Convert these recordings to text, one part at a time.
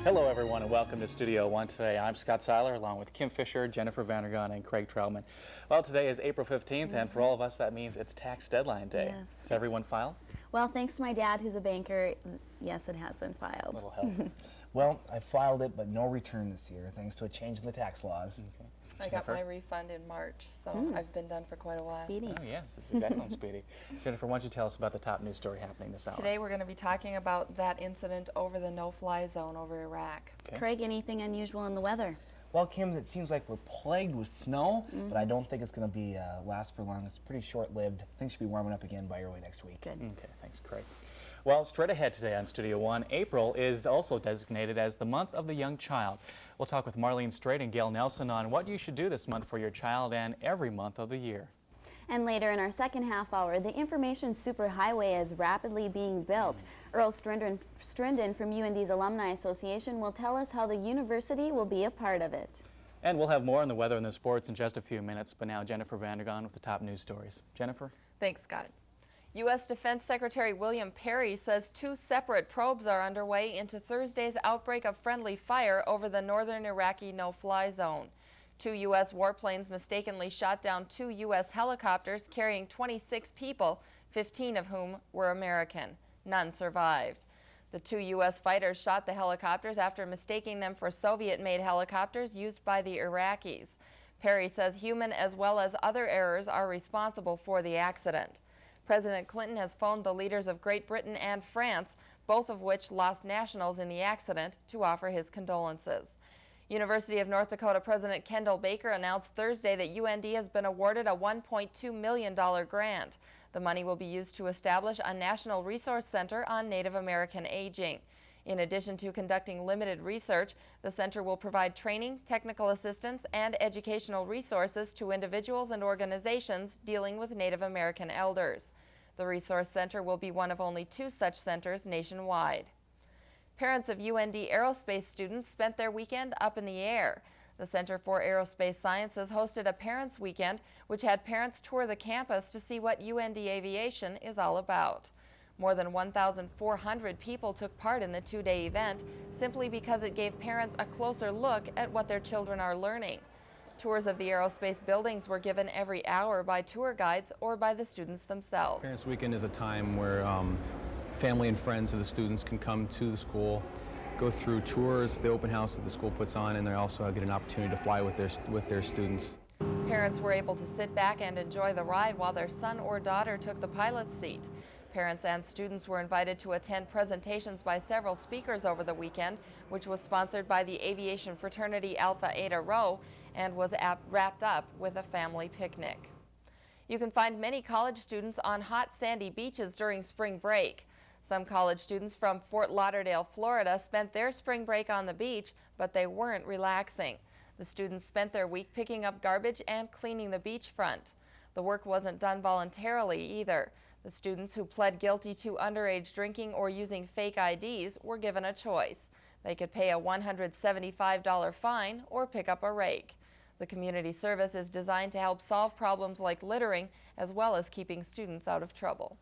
Hello everyone and welcome to Studio One today. I'm Scott Seiler along with Kim Fisher, Jennifer Vandergon, and Craig Troutman. Well, today is April 15th and for all of us that means it's tax deadline day. Yes. Has everyone filed? Well, thanks to my dad who's a banker, yes, it has been filed. A little help. Well, I filed it, but no return this year, thanks to a change in the tax laws. Okay. I got my refund in March, so I've been done for quite a while. Speedy. Oh yes, it's excellent, Speedy. Jennifer, why don't you tell us about the top news story happening this hour? Today we're going to be talking about that incident over the no-fly zone over Iraq. Okay. Craig, anything unusual in the weather? Well, Kim, it seems like we're plagued with snow, but I don't think it's going to be last for long. It's pretty short-lived. Things should be warming up again by early next week. Good. Okay, thanks, Craig. Well, straight ahead today on Studio One, April is also designated as the month of the young child. We'll talk with Marlene Strait and Gail Nelson on what you should do this month for your child and every month of the year. And later in our second half hour, the information superhighway is rapidly being built. Earl Strinden from UND's Alumni Association will tell us how the university will be a part of it. And we'll have more on the weather and the sports in just a few minutes, but now Jennifer Vandergon with the top news stories. Jennifer? Thanks, Scott. U.S. Defense Secretary William Perry says 2 separate probes are underway into Thursday's outbreak of friendly fire over the northern Iraqi no-fly zone. 2 U.S. warplanes mistakenly shot down 2 U.S. helicopters carrying 26 people, 15 of whom were American. None survived. The 2 U.S. fighters shot the helicopters after mistaking them for Soviet-made helicopters used by the Iraqis. Perry says human as well as other errors are responsible for the accident. President Clinton has phoned the leaders of Great Britain and France, both of which lost nationals in the accident, to offer his condolences. University of North Dakota President Kendall Baker announced Thursday that UND has been awarded a $1.2 million grant. The money will be used to establish a National Resource Center on Native American aging. In addition to conducting limited research, the center will provide training, technical assistance, and educational resources to individuals and organizations dealing with Native American elders. The Resource Center will be one of only 2 such centers nationwide. Parents of UND aerospace students spent their weekend up in the air. The Center for Aerospace Sciences hosted a Parents' Weekend, which had parents tour the campus to see what UND aviation is all about. More than 1,400 people took part in the 2-day event simply because it gave parents a closer look at what their children are learning. Tours of the aerospace buildings were given every hour by tour guides or by the students themselves. Parents' Weekend is a time where family and friends of the students can come to the school, go through tours, the open house that the school puts on, and they also get an opportunity to fly with their students. Parents were able to sit back and enjoy the ride while their son or daughter took the pilot's seat. Parents and students were invited to attend presentations by several speakers over the weekend, which was sponsored by the aviation fraternity Alpha Eta Rho and was wrapped up with a family picnic. You can find many college students on hot sandy beaches during spring break. Some college students from Fort Lauderdale, Florida spent their spring break on the beach, but they weren't relaxing. The students spent their week picking up garbage and cleaning the beachfront. The work wasn't done voluntarily either. The students who pled guilty to underage drinking or using fake IDs were given a choice. They could pay a $175 fine or pick up a rake. The community service is designed to help solve problems like littering as well as keeping students out of trouble.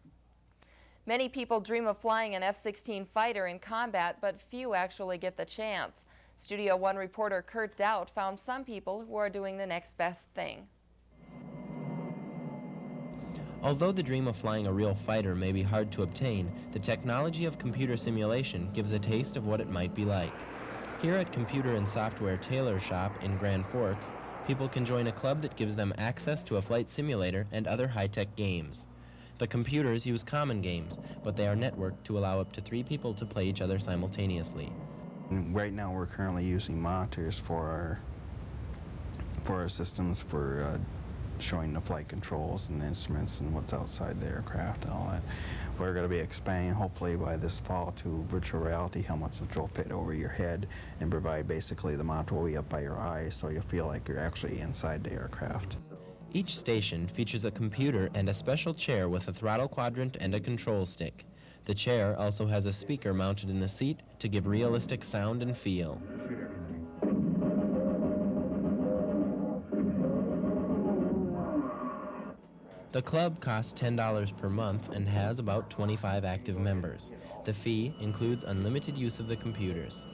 Many people dream of flying an F-16 fighter in combat, but few actually get the chance. Studio One reporter Kurt Doubt found some people who are doing the next best thing. Although the dream of flying a real fighter may be hard to obtain, the technology of computer simulation gives a taste of what it might be like. Here at Computer and Software Tailor Shop in Grand Forks, people can join a club that gives them access to a flight simulator and other high-tech games. The computers use common games, but they are networked to allow up to 3 people to play each other simultaneously. Right now we're currently using monitors for our systems for showing the flight controls and the instruments and what's outside the aircraft and all that. We're going to be expanding hopefully by this fall to virtual reality helmets, which will fit over your head and provide basically the monitor will be up by your eyes, so you'll feel like you're actually inside the aircraft. Each station features a computer and a special chair with a throttle quadrant and a control stick. The chair also has a speaker mounted in the seat to give realistic sound and feel. The club costs $10 per month and has about 25 active members. The fee includes unlimited use of the computers.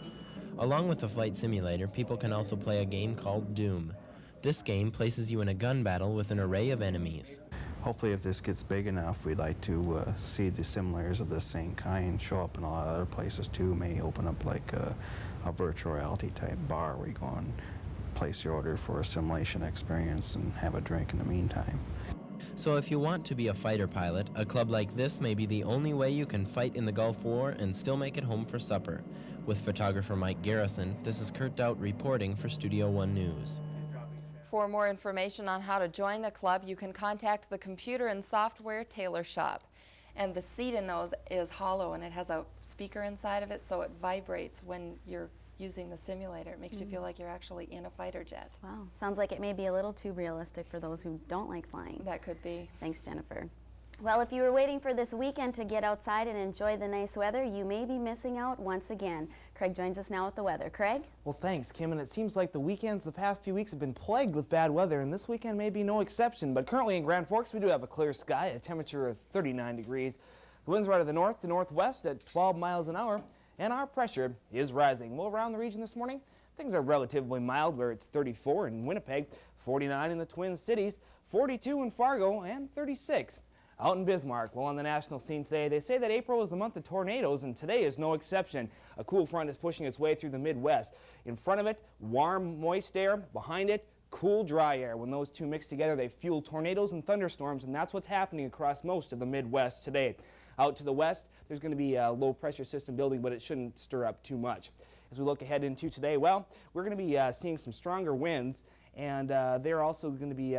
Along with the flight simulator, people can also play a game called Doom. This game places you in a gun battle with an array of enemies. Hopefully if this gets big enough, we'd like to see the simulators of the same kind show up in a lot of other places too. May open up like a virtual reality type bar where you go and place your order for a simulation experience and have a drink in the meantime. So if you want to be a fighter pilot, a club like this may be the only way you can fight in the Gulf War and still make it home for supper. With photographer Mike Garrison, this is Kurt Doubt reporting for Studio One News. For more information on how to join the club, you can contact the Computer and Software Tailor Shop. And the seat in those is hollow and it has a speaker inside of it, so it vibrates when you're using the simulator. It makes you feel like you're actually in a fighter jet. Wow, sounds like it may be a little too realistic for those who don't like flying. That could be. Thanks, Jennifer. Well, if you were waiting for this weekend to get outside and enjoy the nice weather, you may be missing out once again. Craig joins us now with the weather. Craig? Well, thanks, Kim, and it seems like the weekends the past few weeks have been plagued with bad weather, and this weekend may be no exception. But currently in Grand Forks, we do have a clear sky, a temperature of 39 degrees. The winds are out of the north to northwest at 12 miles an hour, and our pressure is rising. Well, around the region this morning, things are relatively mild, where it's 34 in Winnipeg, 49 in the Twin Cities, 42 in Fargo, and 36 out in Bismarck. Well, on the national scene today, they say that April is the month of tornadoes, and today is no exception. A cool front is pushing its way through the Midwest. In front of it, warm, moist air. Behind it, cool, dry air. When those two mix together, they fuel tornadoes and thunderstorms, and that's what's happening across most of the Midwest today. Out to the west, there's going to be a low-pressure system building, but it shouldn't stir up too much. As we look ahead into today, well, we're going to be seeing some stronger winds, and they're also going to be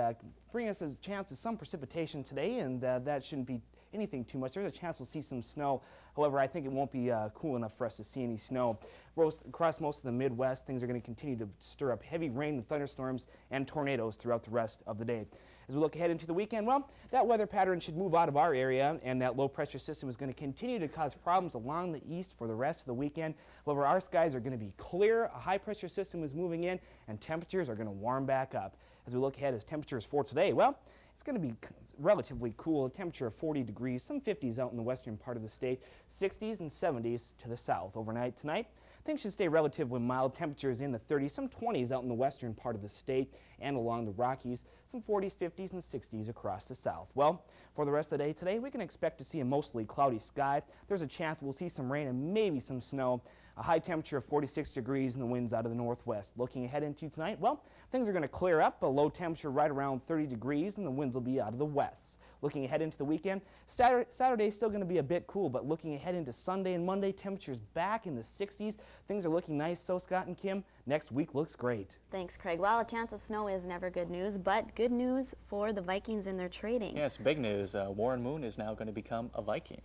bringing us a chance of some precipitation today, and that shouldn't be anything too much. There's a chance we'll see some snow. However, I think it won't be cool enough for us to see any snow. Across most of the Midwest, things are going to continue to stir up heavy rain and thunderstorms and tornadoes throughout the rest of the day. As we look ahead into the weekend, well, that weather pattern should move out of our area, and that low-pressure system is going to continue to cause problems along the east for the rest of the weekend. However, our skies are going to be clear, a high-pressure system is moving in, and temperatures are going to warm back up. As we look ahead as temperatures for today, well, it's going to be relatively cool, a temperature of 40 degrees, some 50s out in the western part of the state, 60s and 70s to the south. Overnight tonight, things should stay relatively mild, temperatures in the 30s, some 20s out in the western part of the state and along the Rockies, some 40s, 50s, and 60s across the south. Well, for the rest of the day today, we can expect to see a mostly cloudy sky. There's a chance we'll see some rain and maybe some snow. A high temperature of 46 degrees and the winds out of the northwest. Looking ahead into tonight, well, things are going to clear up. A low temperature right around 30 degrees and the winds will be out of the west. Looking ahead into the weekend, Saturday is still going to be a bit cool, but looking ahead into Sunday and Monday, temperatures back in the 60s. Things are looking nice, so Scott and Kim, next week looks great. Thanks, Craig. Well, a chance of snow is never good news, but good news for the Vikings in their trading. Yes, big news. Warren Moon is now going to become a Viking.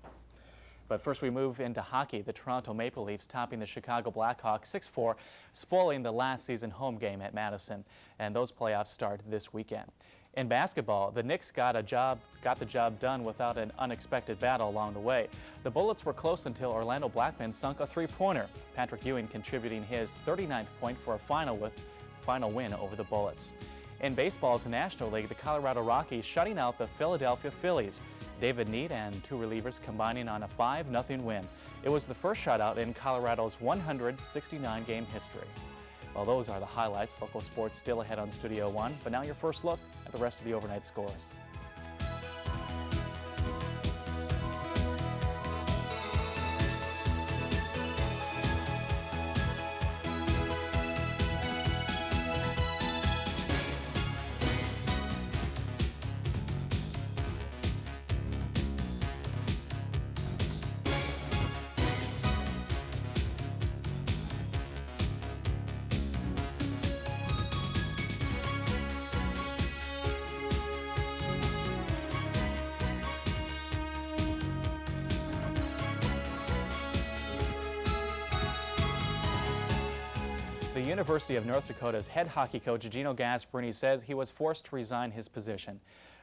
But first we move into hockey. The Toronto Maple Leafs topping the Chicago Blackhawks 6-4, spoiling the last season home game at Madison. And those playoffs start this weekend. In basketball, the Knicks got the job done without an unexpected battle along the way. The Bullets were close until Orlando Blackman sunk a three-pointer. Patrick Ewing contributing his 39th point for a final win over the Bullets. In baseball's National League, the Colorado Rockies shutting out the Philadelphia Phillies. David Need and two relievers combining on a 5-0 win. It was the first shutout in Colorado's 169-game history. Well, those are the highlights. Local sports still ahead on Studio One, but now your first look at the rest of the overnight scores. The University of North Dakota's head hockey coach Gino Gasparini says he was forced to resign his position.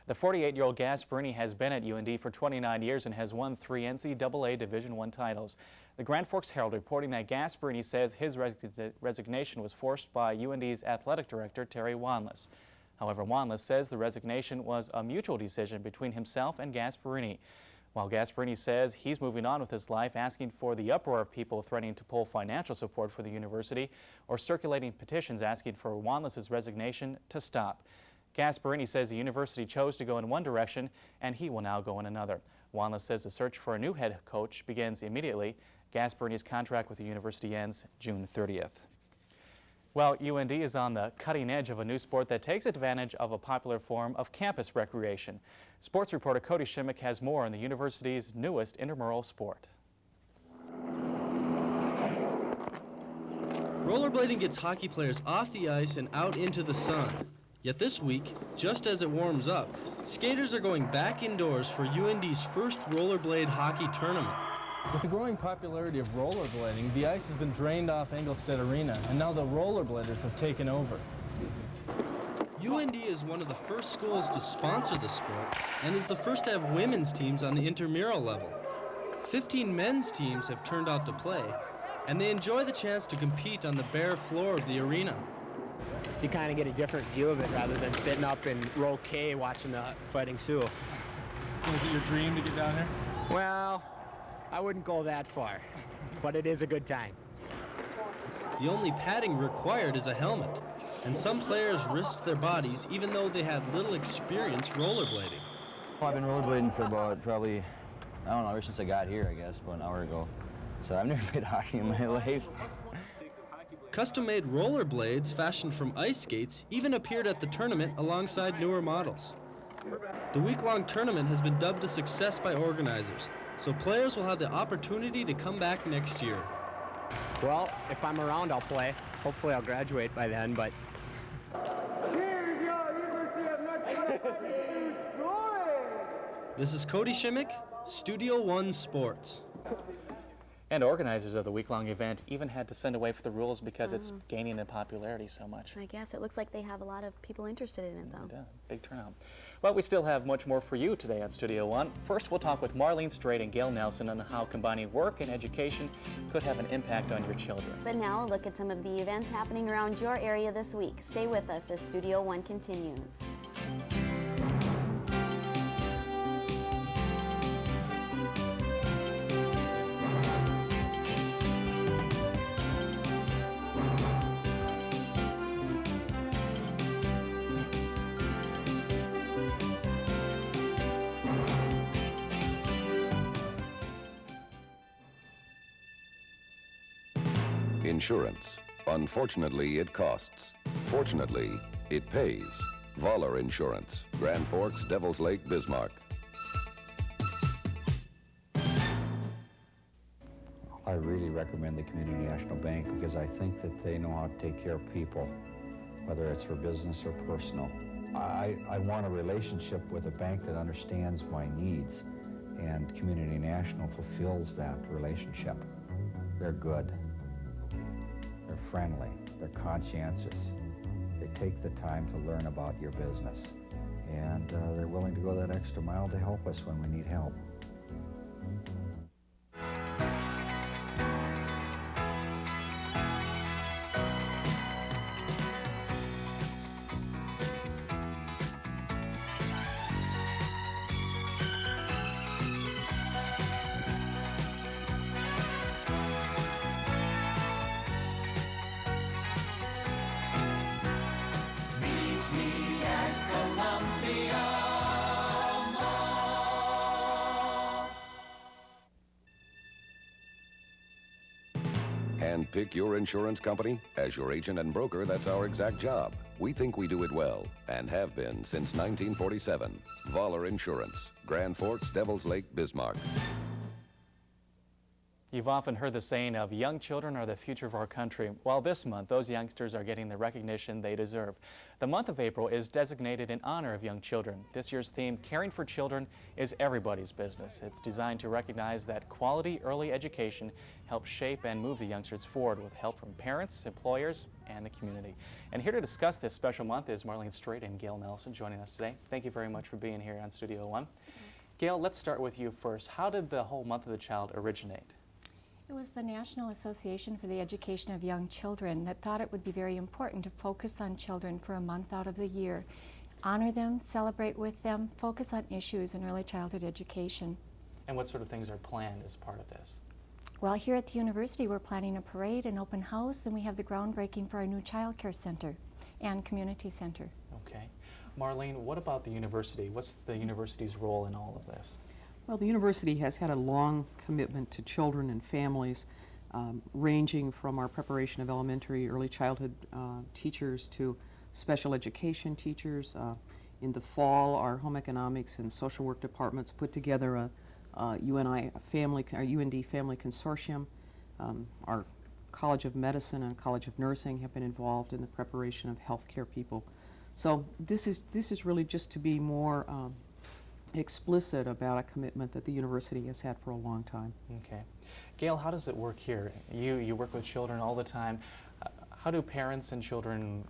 The 48-year-old Gasparini has been at UND for 29 years and has won 3 NCAA Division I titles. The Grand Forks Herald reporting that Gasparini says his resignation was forced by UND's athletic director Terry Wanless. However, Wanless says the resignation was a mutual decision between himself and Gasparini. While Gasparini says he's moving on with his life, asking for the uproar of people threatening to pull financial support for the university or circulating petitions asking for Wanless's resignation to stop. Gasparini says the university chose to go in one direction and he will now go in another. Wanless says the search for a new head coach begins immediately. Gasparini's contract with the university ends June 30th. Well, UND is on the cutting edge of a new sport that takes advantage of a popular form of campus recreation. Sports reporter Cody Schimmick has more on the university's newest intramural sport. Rollerblading gets hockey players off the ice and out into the sun. Yet this week, just as it warms up, skaters are going back indoors for UND's first rollerblade hockey tournament. With the growing popularity of rollerblading, the ice has been drained off Engelstedt Arena, and now the rollerbladers have taken over. UND is one of the first schools to sponsor the sport and is the first to have women's teams on the intramural level. 15 men's teams have turned out to play, and they enjoy the chance to compete on the bare floor of the arena. You kind of get a different view of it rather than sitting up in row K watching the Fighting Sioux. So is it your dream to get down here? Well, I wouldn't go that far, but it is a good time. The only padding required is a helmet, and some players risked their bodies even though they had little experience rollerblading. Well, I've been rollerblading for about probably, I don't know, ever since I got here, I guess, about an hour ago. So I've never played hockey in my life. Custom-made rollerblades fashioned from ice skates even appeared at the tournament alongside newer models. The week-long tournament has been dubbed a success by organizers, so players will have the opportunity to come back next year. Well, if I'm around, I'll play. Hopefully I'll graduate by then, but... This is Cody Schimmick, Studio One Sports. And organizers of the week-long event even had to send away for the rules because it's gaining in popularity so much. I guess it looks like they have a lot of people interested in it, though. Yeah, big turnout. Well, we still have much more for you today on Studio One. First, we'll talk with Marlene Straight and Gail Nelson on how combining work and education could have an impact on your children. But now, a look at some of the events happening around your area this week. Stay with us as Studio One continues. Insurance. Unfortunately, it costs. Fortunately, it pays. Voller Insurance. Grand Forks, Devil's Lake, Bismarck. I really recommend the Community National Bank because I think that they know how to take care of people, whether it's for business or personal. I want a relationship with a bank that understands my needs, and Community National fulfills that relationship. They're good. They're friendly, they're conscientious, they take the time to learn about your business, and they're willing to go that extra mile to help us when we need help. And pick your insurance company? As your agent and broker, that's our exact job. We think we do it well, and have been since 1947. Voller Insurance. Grand Forks, Devil's Lake, Bismarck. You've often heard the saying of young children are the future of our country. Well, this month, those youngsters are getting the recognition they deserve. The month of April is designated in honor of young children. This year's theme, Caring for Children, is everybody's business. It's designed to recognize that quality early education helps shape and move the youngsters forward with help from parents, employers, and the community. And here to discuss this special month is Marlene Straight and Gail Nelson joining us today. Thank you very much for being here on Studio One. Gail, let's start with you first. How did the whole month of the child originate? It was the National Association for the Education of Young Children that thought it would be very important to focus on children for a month out of the year, honor them, celebrate with them, focus on issues in early childhood education. And what sort of things are planned as part of this? Well, here at the university, we're planning a parade, an open house, and we have the groundbreaking for our new child care center and community center. Okay. Marlene, what about the university? What's the university's role in all of this? Well, the university has had a long commitment to children and families, ranging from our preparation of elementary, early childhood teachers to special education teachers. In the fall, our home economics and social work departments put together a UND family consortium. Our College of Medicine and College of Nursing have been involved in the preparation of healthcare people. So this is really just to be more explicit about a commitment that the university has had for a long time. Okay. Gail, how does it work here? You work with children all the time. How do parents and children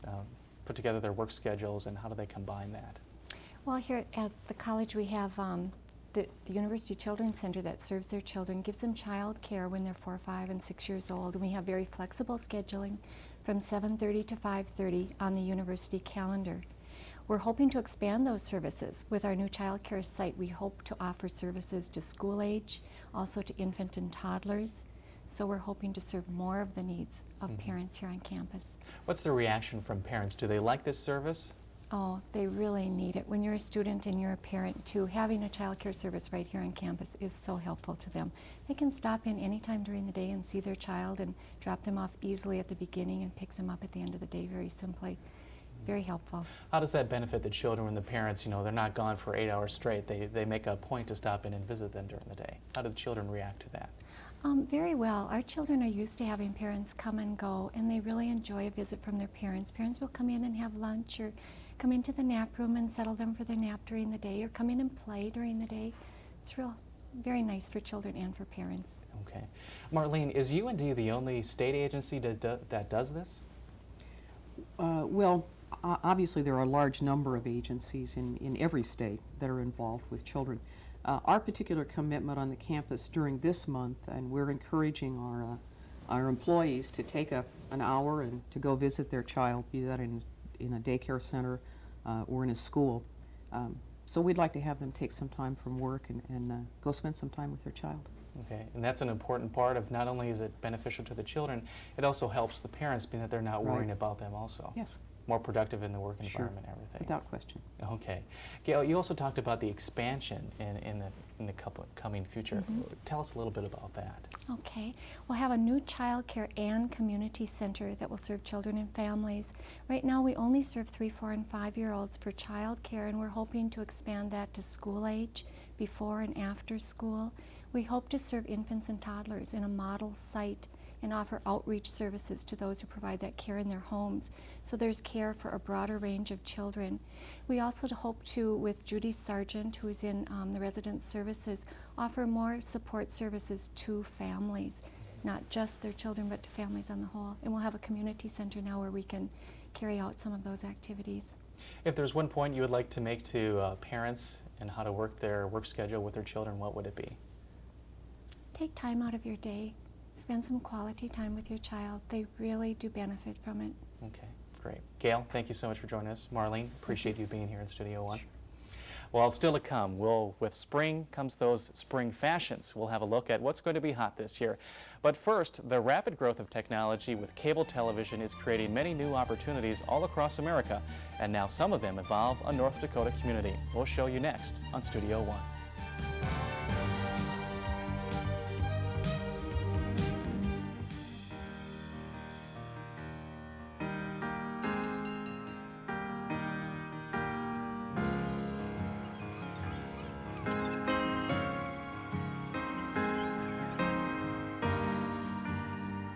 put together their work schedules, and how do they combine that? Well, here at the college we have the University Children's Center that serves their children, gives them child care when they're 4, 5, and 6 years old. And we have very flexible scheduling from 7:30 to 5:30 on the university calendar. We're hoping to expand those services. With our new child care site, we hope to offer services to school age, also to infant and toddlers. So we're hoping to serve more of the needs of parents here on campus. What's the reaction from parents? Do they like this service? Oh, they really need it. When you're a student and you're a parent too, having a child care service right here on campus is so helpful to them. They can stop in anytime during the day and see their child and drop them off easily at the beginning and pick them up at the end of the day very simply. Very helpful. How does that benefit the children and the parents? You know, they're not gone for 8 hours straight. They make a point to stop in and visit them during the day. How do the children react to that? Very well. Our children are used to having parents come and go, and they really enjoy a visit from their parents. Parents will come in and have lunch, or come into the nap room and settle them for their nap during the day, or come in and play during the day. It's very nice for children and for parents. Okay. Marlene, is UND the only state agency that does this? Well, obviously there are a large number of agencies in every state that are involved with children. Our particular commitment on the campus during this month, and we're encouraging our employees to take an hour and to go visit their child, be that in a daycare center or in a school. So we'd like to have them take some time from work and go spend some time with their child. Okay, and that's an important part of, not only is it beneficial to the children, it also helps the parents, being that they're not worrying about them also. Yes. More productive in the work environment and everything. Without question. Okay. Gail, you also talked about the expansion in the coming future. Tell us a little bit about that. Okay. We'll have a new child care and community center that will serve children and families. Right now we only serve 3, 4, and 5-year-olds for child care, and we're hoping to expand that to school age, before and after school. We hope to serve infants and toddlers in a model site and offer outreach services to those who provide that care in their homes. So there's care for a broader range of children. We also hope to, with Judy Sargent, who is in the resident services, offer more support services to families, not just their children, but to families on the whole. And we'll have a community center now where we can carry out some of those activities. If there's one point you would like to make to parents and how to work their work schedule with their children, what would it be? Take time out of your day. Spend some quality time with your child. They really do benefit from it. Okay, great. Gail, thank you so much for joining us. Marlene, appreciate you being here in Studio One. Well, still to come, with spring comes those spring fashions. We'll have a look at what's going to be hot this year. But first, the rapid growth of technology with cable television is creating many new opportunities all across America, and now some of them involve a North Dakota community. We'll show you next on Studio One.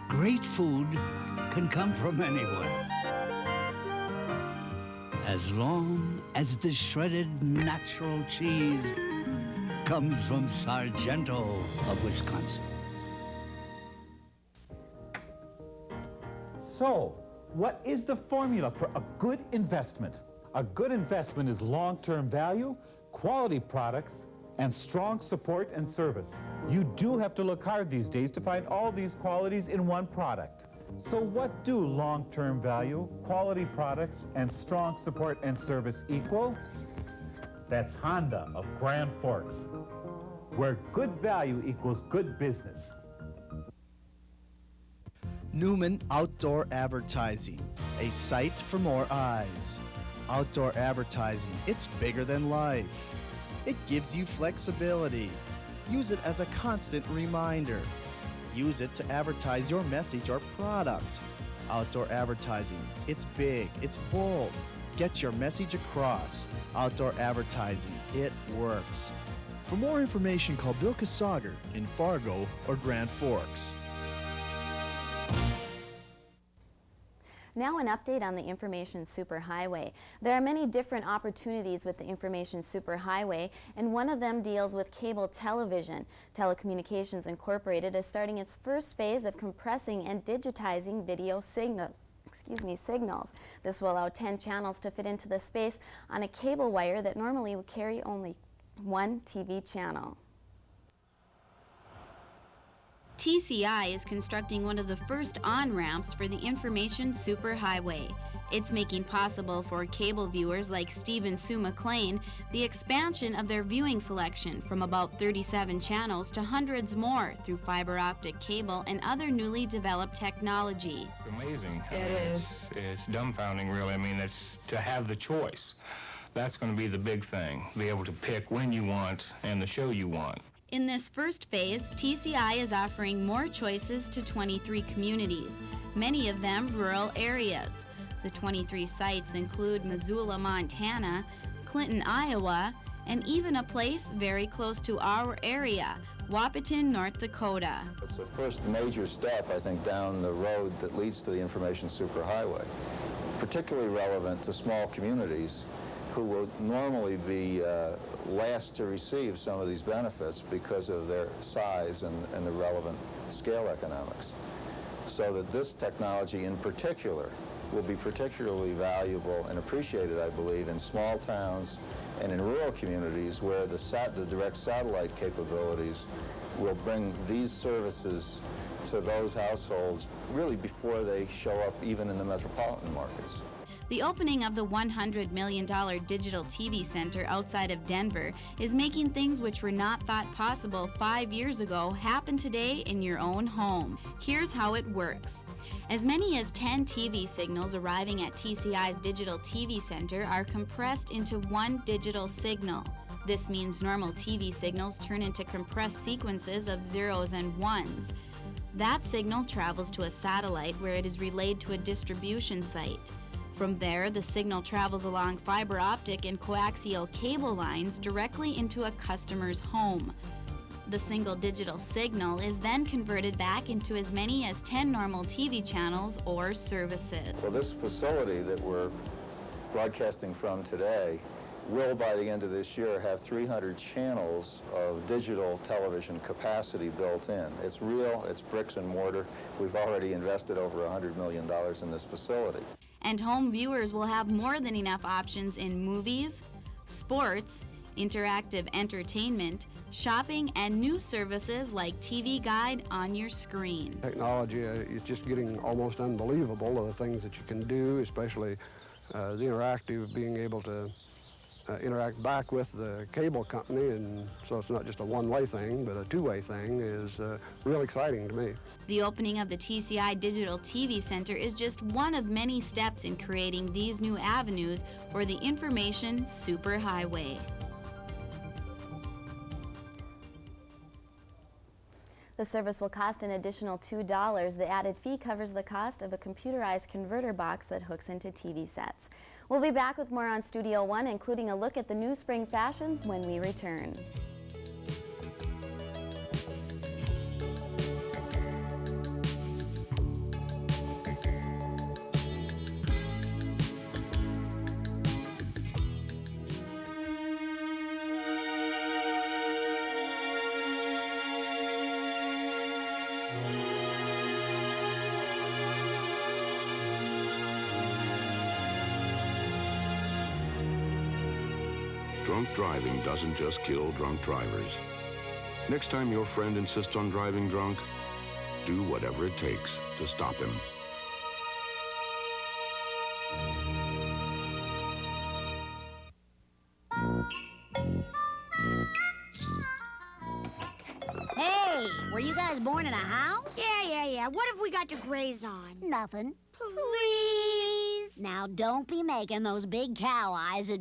Great food can come from anywhere, as long as the shredded natural cheese comes from Sargento of Wisconsin. So, what is the formula for a good investment? A good investment is long-term value, quality products, and strong support and service. You do have to look hard these days to find all these qualities in one product. So what do long-term value, quality products, and strong support and service equal? That's Honda of Grand Forks. where good value equals good business. Newman Outdoor Advertising, a sight for more eyes. Outdoor advertising, it's bigger than life. It gives you flexibility. Use it as a constant reminder. Use it to advertise your message or product. Outdoor advertising, it's big, it's bold. Get your message across. Outdoor advertising, it works. For more information, call Bill Kasager in Fargo or Grand Forks. Now an update on the Information Superhighway. There are many different opportunities with the Information Superhighway, and one of them deals with cable television. Telecommunications Incorporated is starting its first phase of compressing and digitizing video signals. This will allow 10 channels to fit into the space on a cable wire that normally would carry only one TV channel. TCI is constructing one of the first on-ramps for the Information Superhighway. It's making possible for cable viewers like Steve and Sue McLean the expansion of their viewing selection from about 37 channels to hundreds more through fiber optic cable and other newly developed technology. It's amazing. It's dumbfounding, really. I mean, it's to have the choice. That's going to be the big thing, be able to pick when you want and the show you want. In this first phase, TCI is offering more choices to 23 communities, many of them rural areas. The 23 sites include Missoula, Montana, Clinton, Iowa, and even a place very close to our area, Wahpeton, North Dakota. It's the first major step, I think, down the road that leads to the Information Superhighway, particularly relevant to small communities who will normally be last to receive some of these benefits because of their size and the relevant scale economics. So that this technology in particular will be particularly valuable and appreciated, I believe, in small towns and in rural communities where the direct satellite capabilities will bring these services to those households really before they show up even in the metropolitan markets. The opening of the $100 million digital TV center outside of Denver is making things which were not thought possible 5 years ago happen today in your own home. Here's how it works. As many as 10 TV signals arriving at TCI's digital TV center are compressed into one digital signal. This means normal TV signals turn into compressed sequences of zeros and ones. That signal travels to a satellite where it is relayed to a distribution site. From there, the signal travels along fiber optic and coaxial cable lines directly into a customer's home. The single digital signal is then converted back into as many as 10 normal TV channels or services. Well, this facility that we're broadcasting from today will, by the end of this year, have 300 channels of digital television capacity built in. It's real, it's bricks and mortar. We've already invested over $100 million in this facility. And home viewers will have more than enough options in movies, sports, interactive entertainment, shopping, and new services like TV Guide on your screen. Technology is just getting almost unbelievable, the things that you can do, especially the interactive, being able to interact back with the cable company, and so it's not just a one-way thing, but a two-way thing, is real exciting to me. The opening of the TCI Digital TV Center is just one of many steps in creating these new avenues for the Information Superhighway. The service will cost an additional $2. The added fee covers the cost of a computerized converter box that hooks into TV sets. We'll be back with more on Studio One, including a look at the new spring fashions when we return. Drunk driving doesn't just kill drunk drivers. Next time your friend insists on driving drunk, do whatever it takes to stop him. you guys born in a house? Yeah. What have we got to graze on? Nothing. Please? Now, don't be making those big cow eyes at...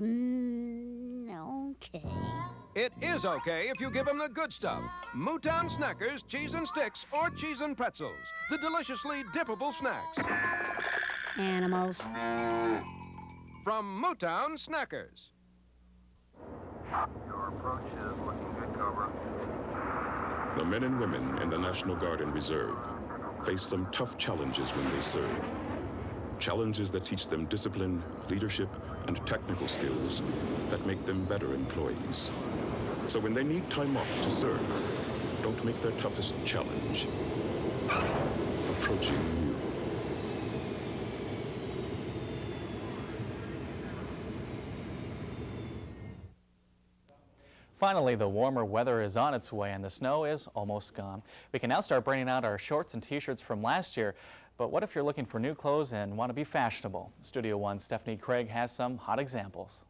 okay. It is okay if you give them the good stuff. Mootown Snackers, cheese and sticks, or cheese and pretzels. The deliciously dippable snacks. Animals. From Mootown Snackers. Your approach is looking good, Cobra. The men and women in the National Guard and Reserve face some tough challenges when they serve. Challenges that teach them discipline, leadership, and technical skills that make them better employees. So when they need time off to serve, don't make their toughest challenge approaching you. Finally, the warmer weather is on its way and the snow is almost gone. We can now start bringing out our shorts and t-shirts from last year. But what if you're looking for new clothes and want to be fashionable? Studio One's Stephanie Craig has some hot examples.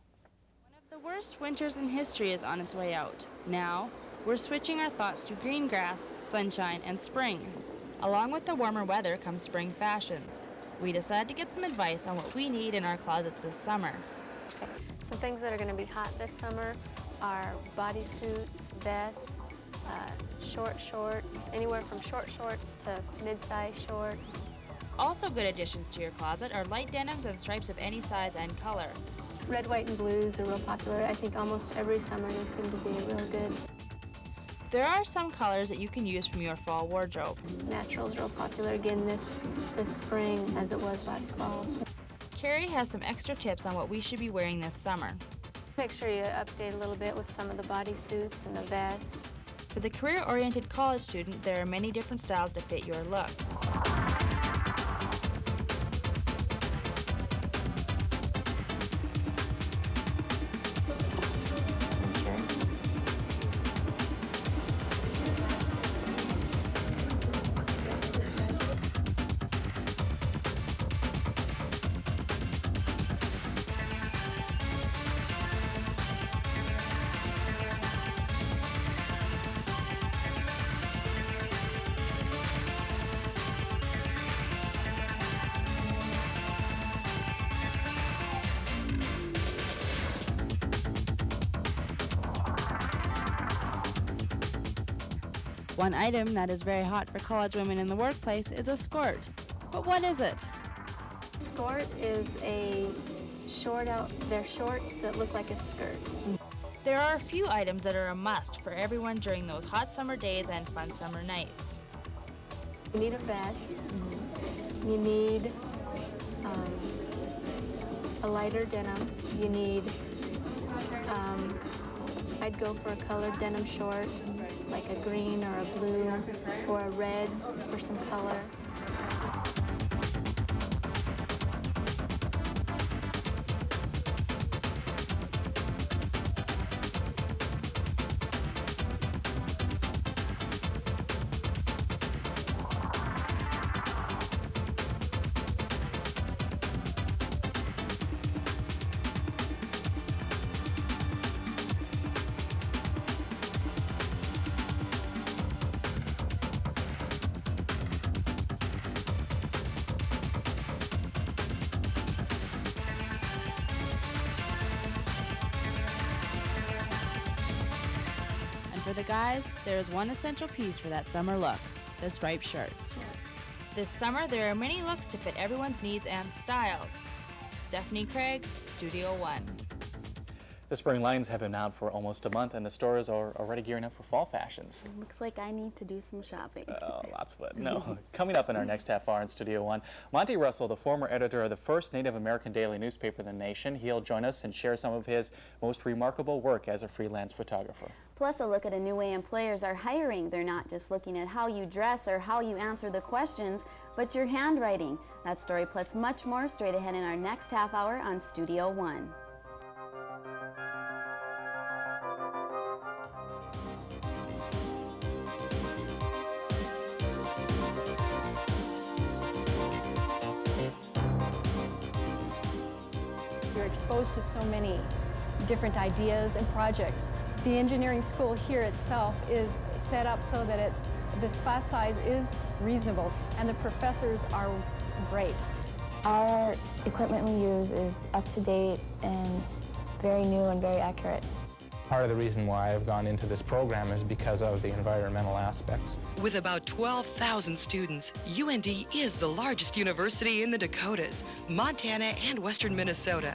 The worst winters in history is on its way out. Now, we're switching our thoughts to green grass, sunshine, and spring. Along with the warmer weather comes spring fashions. We decided to get some advice on what we need in our closets this summer. Some things that are going to be hot this summer are bodysuits, vests, short shorts, anywhere from short shorts to mid-thigh shorts. Also good additions to your closet are light denims and stripes of any size and color. Red, white, and blues are real popular. I think almost every summer they seem to be real good. There are some colors that you can use from your fall wardrobe. Natural is real popular again this spring as it was last fall. Carrie has some extra tips on what we should be wearing this summer. Make sure you update a little bit with some of the bodysuits and the vests. For the career-oriented college student, there are many different styles to fit your look. One item that is very hot for college women in the workplace is a skirt. But what is it? Skirt is they're shorts that look like a skirt. There are a few items that are a must for everyone during those hot summer days and fun summer nights. You need a vest. You need a lighter denim. You need, I'd go for a colored denim short, like a green or a blue or a red for some color. For the guys, there is one essential piece for that summer look, the striped shirts. This summer, there are many looks to fit everyone's needs and styles. Stephanie Craig, Studio One. The spring lines have been out for almost a month and the stores are already gearing up for fall fashions. Looks like I need to do some shopping. Oh, lots of it. No. Coming up in our next half hour in Studio One, Monty Russell, the former editor of the first Native American daily newspaper in the nation, he'll join us and share some of his most remarkable work as a freelance photographer. Plus a look at a new way employers are hiring. They're not just looking at how you dress or how you answer the questions, but your handwriting. That story plus much more straight ahead in our next half hour on Studio One. You're exposed to so many different ideas and projects The engineering school here itself is set up so that the class size is reasonable and the professors are great. Our equipment we use is up to date and very new and very accurate. Part of the reason why I've gone into this program is because of the environmental aspects. With about 12,000 students, UND is the largest university in the Dakotas, Montana, and western Minnesota.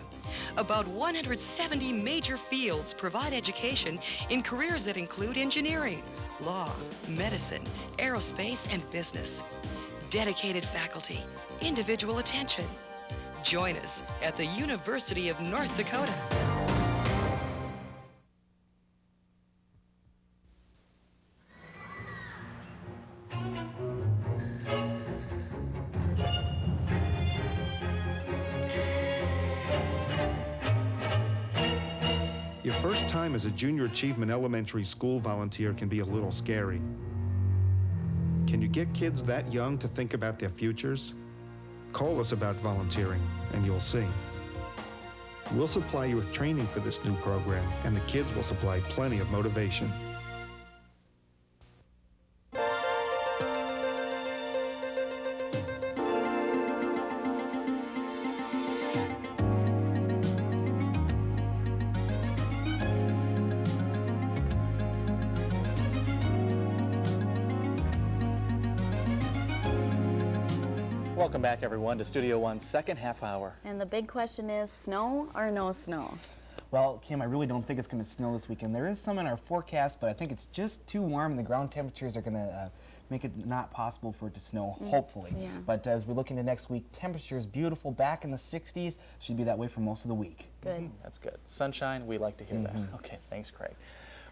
About 170 major fields provide education in careers that include engineering, law, medicine, aerospace, and business. Dedicated faculty, individual attention. Join us at the University of North Dakota. Your first time as a Junior Achievement Elementary School volunteer can be a little scary. Can you get kids that young to think about their futures? Call us about volunteering, and you'll see. We'll supply you with training for this new program, and the kids will supply plenty of motivation. Welcome back, everyone, to Studio One's second half hour. And the big question is, snow or no snow? Well, Kim, I really don't think it's going to snow this weekend. There is some in our forecast, but I think it's just too warm. The ground temperatures are going to make it not possible for it to snow, hopefully. Yeah. But as we look into next week, temperatures beautiful, back in the 60s. Should be that way for most of the week. Good. That's good. Sunshine, we like to hear that. Okay, thanks, Craig.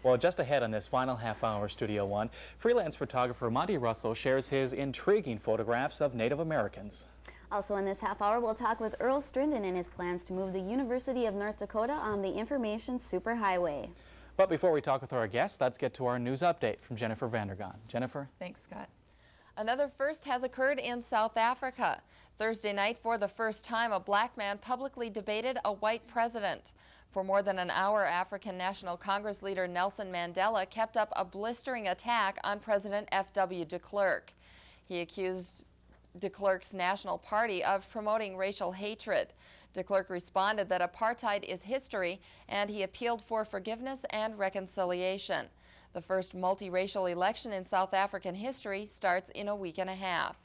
Well, just ahead on this final half hour, Studio One, freelance photographer Monty Russell shares his intriguing photographs of Native Americans. Also in this half hour, we'll talk with Earl Strinden and his plans to move the University of North Dakota on the Information Superhighway. But before we talk with our guests, let's get to our news update from Jennifer Vandergaan. Jennifer? Thanks, Scott. Another first has occurred in South Africa. Thursday night, for the first time, a black man publicly debated a white president. For more than an hour, African National Congress leader Nelson Mandela kept up a blistering attack on President F.W. de Klerk. He accused de Klerk's National Party of promoting racial hatred. De Klerk responded that apartheid is history, and he appealed for forgiveness and reconciliation. The first multiracial election in South African history starts in a week and a half.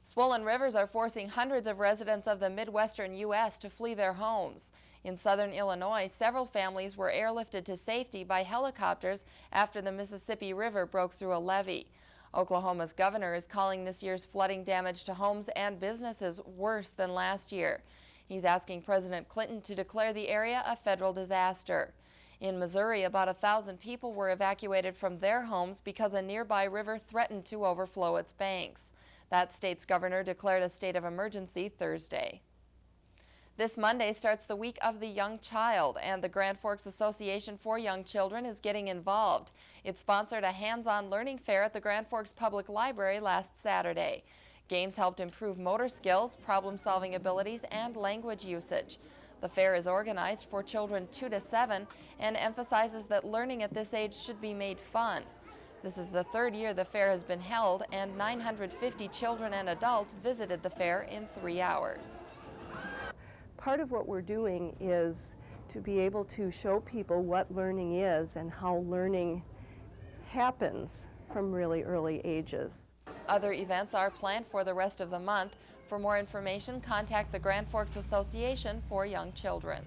Swollen rivers are forcing hundreds of residents of the Midwestern U.S. to flee their homes. In southern Illinois, several families were airlifted to safety by helicopters after the Mississippi River broke through a levee. Oklahoma's governor is calling this year's flooding damage to homes and businesses worse than last year. He's asking President Clinton to declare the area a federal disaster. In Missouri, about 1,000 people were evacuated from their homes because a nearby river threatened to overflow its banks. That state's governor declared a state of emergency Thursday. This Monday starts the Week of the Young Child, and the Grand Forks Association for Young Children is getting involved. It sponsored a hands-on learning fair at the Grand Forks Public Library last Saturday. Games helped improve motor skills, problem-solving abilities, and language usage. The fair is organized for children 2 to 7 and emphasizes that learning at this age should be made fun. This is the third year the fair has been held, and 950 children and adults visited the fair in 3 hours. Part of what we're doing is to be able to show people what learning is and how learning happens from really early ages. Other events are planned for the rest of the month. For more information, contact the Grand Forks Association for Young Children.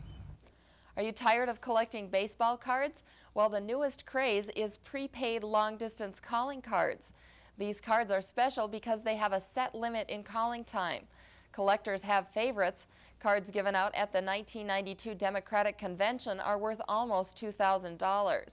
Are you tired of collecting baseball cards? Well, the newest craze is prepaid long-distance calling cards. These cards are special because they have a set limit in calling time. Collectors have favorites. Cards given out at the 1992 Democratic Convention are worth almost $2,000.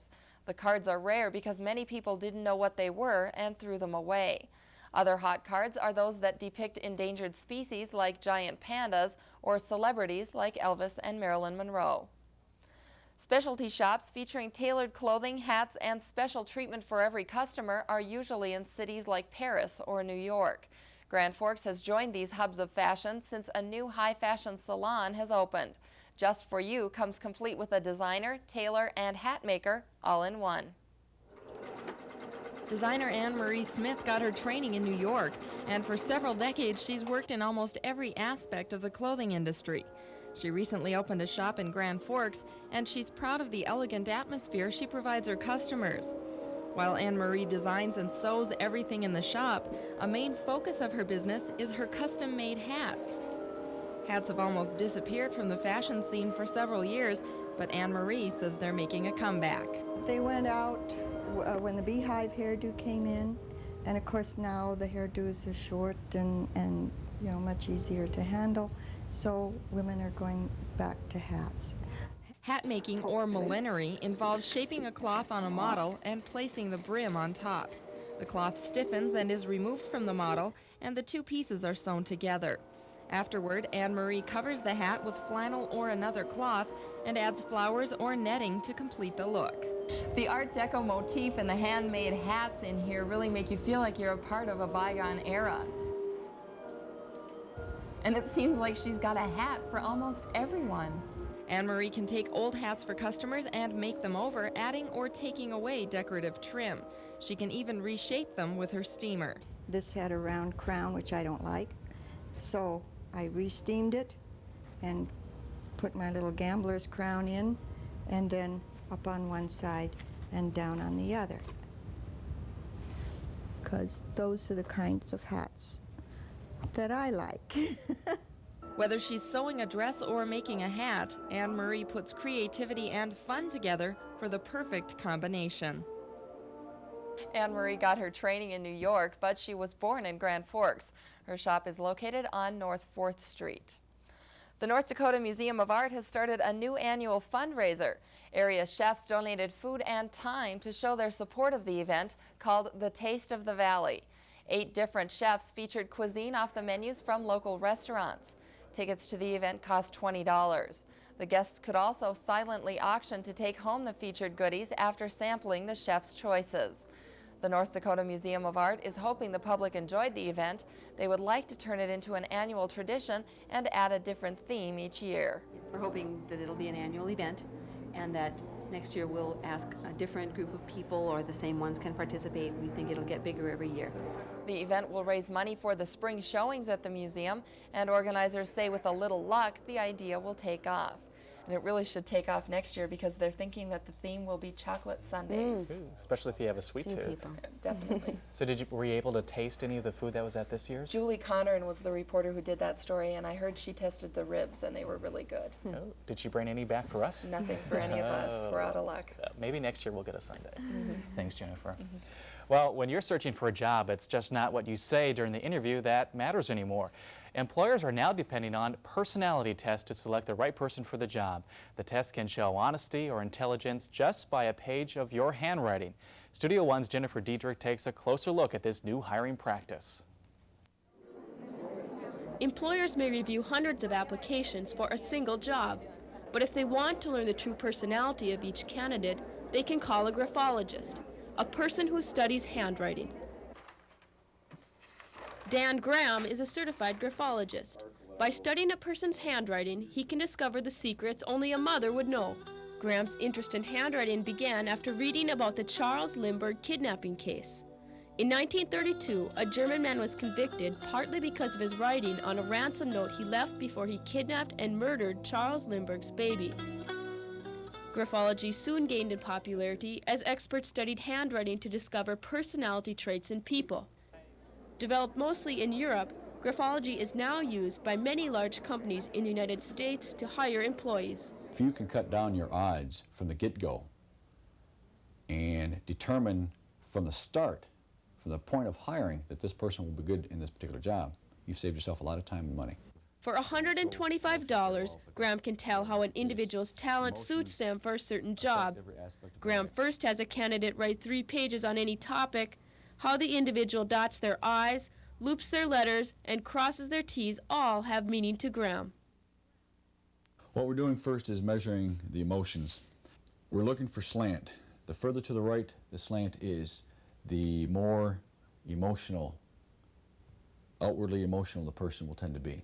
The cards are rare because many people didn't know what they were and threw them away. Other hot cards are those that depict endangered species like giant pandas or celebrities like Elvis and Marilyn Monroe. Specialty shops featuring tailored clothing, hats, and special treatment for every customer are usually in cities like Paris or New York. Grand Forks has joined these hubs of fashion since a new high fashion salon has opened. Just for You comes complete with a designer, tailor, and hat maker all in one. Designer Anne-Marie Smith got her training in New York, and for several decades she's worked in almost every aspect of the clothing industry. She recently opened a shop in Grand Forks, and she's proud of the elegant atmosphere she provides her customers. While Anne-Marie designs and sews everything in the shop, a main focus of her business is her custom-made hats. Hats have almost disappeared from the fashion scene for several years, but Anne-Marie says they're making a comeback. They went out when the beehive hairdo came in, and of course now the hairdos are short and you know, much easier to handle, so women are going back to hats. Hat making, or millinery, involves shaping a cloth on a model and placing the brim on top. The cloth stiffens and is removed from the model, and the two pieces are sewn together. Afterward, Anne-Marie covers the hat with flannel or another cloth and adds flowers or netting to complete the look. The Art Deco motif and the handmade hats in here really make you feel like you're a part of a bygone era. And it seems like she's got a hat for almost everyone. Anne-Marie can take old hats for customers and make them over, adding or taking away decorative trim. She can even reshape them with her steamer. This had a round crown, which I don't like, so I re-steamed it and put my little gambler's crown in, and then up on one side and down on the other, because those are the kinds of hats that I like. Whether she's sewing a dress or making a hat, Anne-Marie puts creativity and fun together for the perfect combination. Anne-Marie got her training in New York, but she was born in Grand Forks. Her shop is located on North 4th Street. The North Dakota Museum of Art has started a new annual fundraiser. Area chefs donated food and time to show their support of the event, called The Taste of the Valley. 8 different chefs featured cuisine off the menus from local restaurants. Tickets to the event cost $20. The guests could also silently auction to take home the featured goodies after sampling the chef's choices. The North Dakota Museum of Art is hoping the public enjoyed the event. They would like to turn it into an annual tradition and add a different theme each year. Yes, we're hoping that it'll be an annual event and that next year we'll ask a different group of people, or the same ones can participate. We think it'll get bigger every year. The event will raise money for the spring showings at the museum, and organizers say with a little luck, the idea will take off. And it really should take off next year because they're thinking that the theme will be chocolate sundaes. Ooh, especially if you have a sweet tooth. Definitely. So were you able to taste any of the food that was at this year's? Julie Conneran was the reporter who did that story, and I heard she tested the ribs and they were really good. Oh, did she bring any back for us? Nothing for any of us. We're out of luck. Maybe next year we'll get a sundae. Thanks, Jennifer. Well, when you're searching for a job, it's just not what you say during the interview that matters anymore. Employers are now depending on personality tests to select the right person for the job. The test can show honesty or intelligence just by a page of your handwriting. Studio One's Jennifer Diedrich takes a closer look at this new hiring practice. Employers may review hundreds of applications for a single job, but if they want to learn the true personality of each candidate, they can call a graphologist, a person who studies handwriting. Dan Graham is a certified graphologist. By studying a person's handwriting, he can discover the secrets only a mother would know. Graham's interest in handwriting began after reading about the Charles Lindbergh kidnapping case. In 1932, a German man was convicted partly because of his writing on a ransom note he left before he kidnapped and murdered Charles Lindbergh's baby. Graphology soon gained in popularity as experts studied handwriting to discover personality traits in people. Developed mostly in Europe, graphology is now used by many large companies in the United States to hire employees. If you can cut down your odds from the get-go and determine from the start, from the point of hiring, that this person will be good in this particular job, you've saved yourself a lot of time and money. For $125, Graham can tell how an individual's talent suits them for a certain job. Graham first has a candidate write 3 pages on any topic. How the individual dots their I's, loops their letters, and crosses their T's all have meaning to Graham. What we're doing first is measuring the emotions. We're looking for slant. The further to the right the slant is, the more emotional, outwardly emotional the person will tend to be.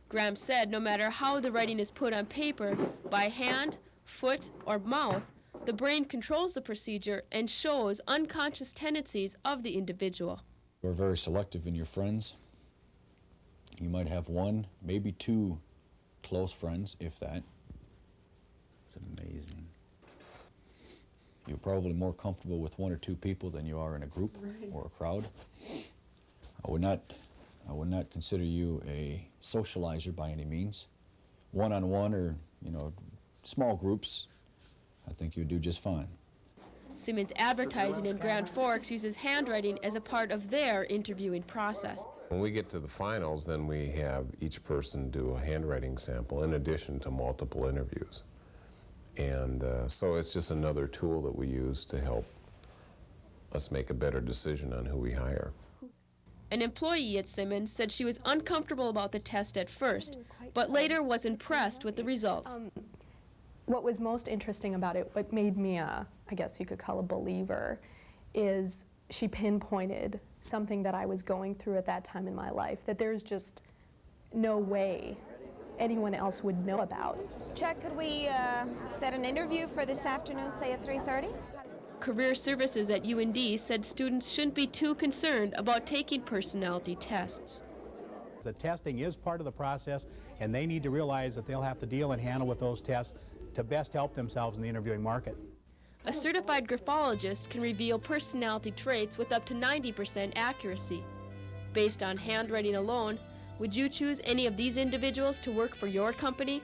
Graham said no matter how the writing is put on paper, by hand, foot, or mouth, the brain controls the procedure and shows unconscious tendencies of the individual. You're very selective in your friends. You might have one, maybe two close friends, if that. It's amazing. You're probably more comfortable with one or two people than you are in a group or a crowd. I would not consider you a socializer by any means. One-on-one or, small groups, I think you'd do just fine. Simmons Advertising in Grand Forks uses handwriting as a part of their interviewing process. When we get to the finals, then we have each person do a handwriting sample in addition to multiple interviews. And so it's just another tool that we use to help us make a better decision on who we hire. An employee at Simmons said she was uncomfortable about the test at first, but later was impressed with the results. What was most interesting about it, what made me I guess you could call a believer, is she pinpointed something that I was going through at that time in my life that there's just no way anyone else would know about. Chuck, could we set an interview for this afternoon, say at 3:30? Career Services at UND said students shouldn't be too concerned about taking personality tests. The testing is part of the process, and they need to realize that they'll have to deal and handle with those tests to best help themselves in the interviewing market. A certified graphologist can reveal personality traits with up to 90% accuracy. Based on handwriting alone, would you choose any of these individuals to work for your company?